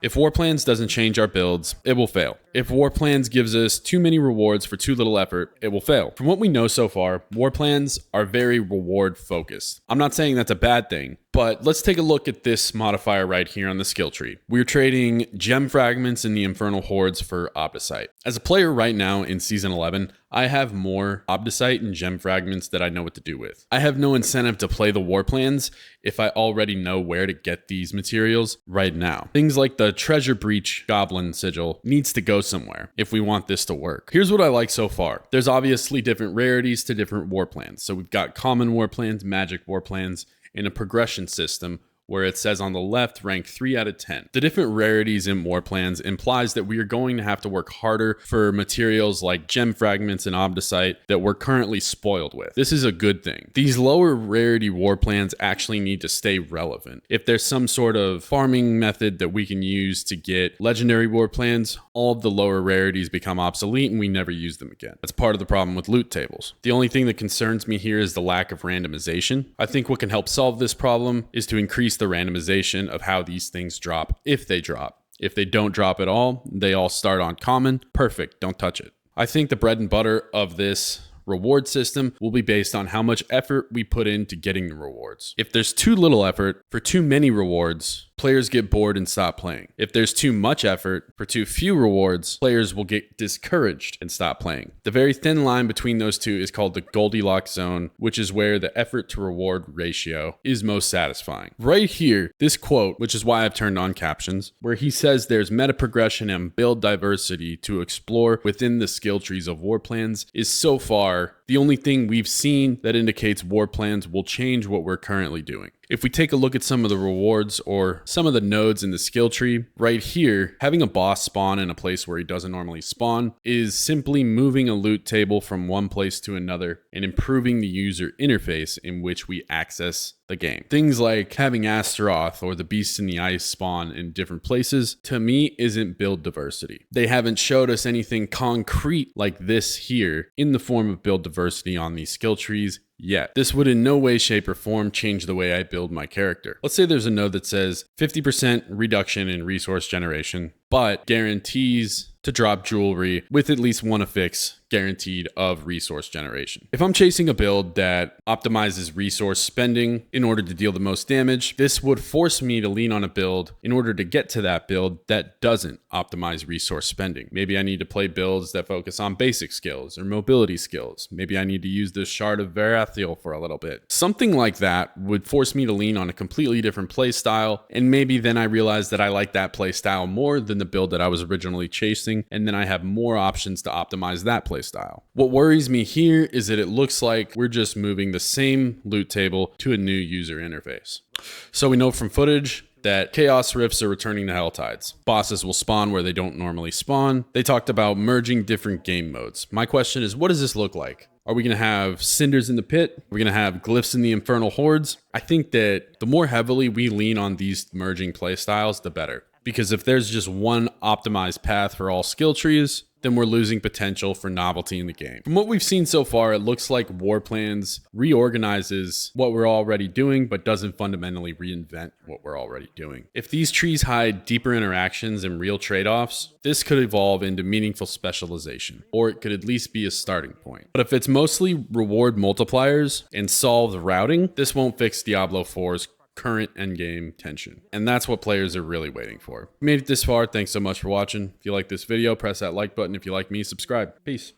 If War Plans doesn't change our builds, it will fail. If War Plans gives us too many rewards for too little effort, it will fail. From what we know so far, War Plans are very reward focused. I'm not saying that's a bad thing, but let's take a look at this modifier right here on the skill tree. We're trading gem fragments in the Infernal Hordes for Obdicite. As a player right now in Season 11, I have more Obdicite and gem fragments that I know what to do with. I have no incentive to play the War Plans if I already know where to get these materials right now. Things like the Treasure Breach Goblin Sigil needs to go somewhere if we want this to work. Here's what I like so far. There's obviously different rarities to different War Plans. So we've got common War Plans, magic War Plans, in a progression system where it says on the left, rank 3 out of 10. The different rarities in War Plans implies that we are going to have to work harder for materials like gem fragments and Obdicite that we're currently spoiled with. This is a good thing. These lower rarity War Plans actually need to stay relevant. If there's some sort of farming method that we can use to get legendary War Plans, all of the lower rarities become obsolete and we never use them again. That's part of the problem with loot tables. The only thing that concerns me here is the lack of randomization. I think what can help solve this problem is to increase the randomization of how these things drop if they drop. If they don't drop at all, they all start on common. Perfect, don't touch it. I think the bread and butter of this reward system will be based on how much effort we put into getting the rewards. If there's too little effort for too many rewards, players get bored and stop playing. If there's too much effort for too few rewards, players will get discouraged and stop playing. The very thin line between those two is called the Goldilocks zone, which is where the effort to reward ratio is most satisfying. Right here, this quote, which is why I've turned on captions, where he says there's meta progression and build diversity to explore within the skill trees of War Plans, is so far the only thing we've seen that indicates War Plans will change what we're currently doing. If we take a look at some of the rewards or some of the nodes in the skill tree, right here, having a boss spawn in a place where he doesn't normally spawn is simply moving a loot table from one place to another and improving the user interface in which we access the game. Things like having Astaroth or the Beast in the Ice spawn in different places, to me, isn't build diversity. They haven't showed us anything concrete like this here in the form of build diversity on these skill trees yet. This would in no way, shape, or form change the way I build my character. Let's say there's a node that says 50% reduction in resource generation, but guarantees to drop jewelry with at least one affix guaranteed of resource generation. If I'm chasing a build that optimizes resource spending in order to deal the most damage, this would force me to lean on a build in order to get to that build that doesn't optimize resource spending. Maybe I need to play builds that focus on basic skills or mobility skills. Maybe I need to use the Shard of Varathiel for a little bit. Something like that would force me to lean on a completely different play style, and maybe then I realize that I like that play style more than the build that I was originally chasing, and then I have more options to optimize that play style. What worries me here is that it looks like we're just moving the same loot table to a new user interface. So we know from footage that Chaos Rifts are returning to Helltides. Bosses will spawn where they don't normally spawn. They talked about merging different game modes. My question is, what does this look like? Are we going to have Cinders in the Pit? Are we going to have Glyphs in the Infernal Hordes? I think that the more heavily we lean on these merging playstyles, the better. Because if there's just one optimized path for all skill trees, then we're losing potential for novelty in the game. From what we've seen so far, it looks like War Plans reorganizes what we're already doing, but doesn't fundamentally reinvent what we're already doing. If these trees hide deeper interactions and real trade-offs, this could evolve into meaningful specialization, or it could at least be a starting point. But if it's mostly reward multipliers and solve the routing, this won't fix Diablo 4's current endgame tension. And that's what players are really waiting for. If you made it this far, thanks so much for watching. If you like this video, press that like button. If you like me, subscribe. Peace.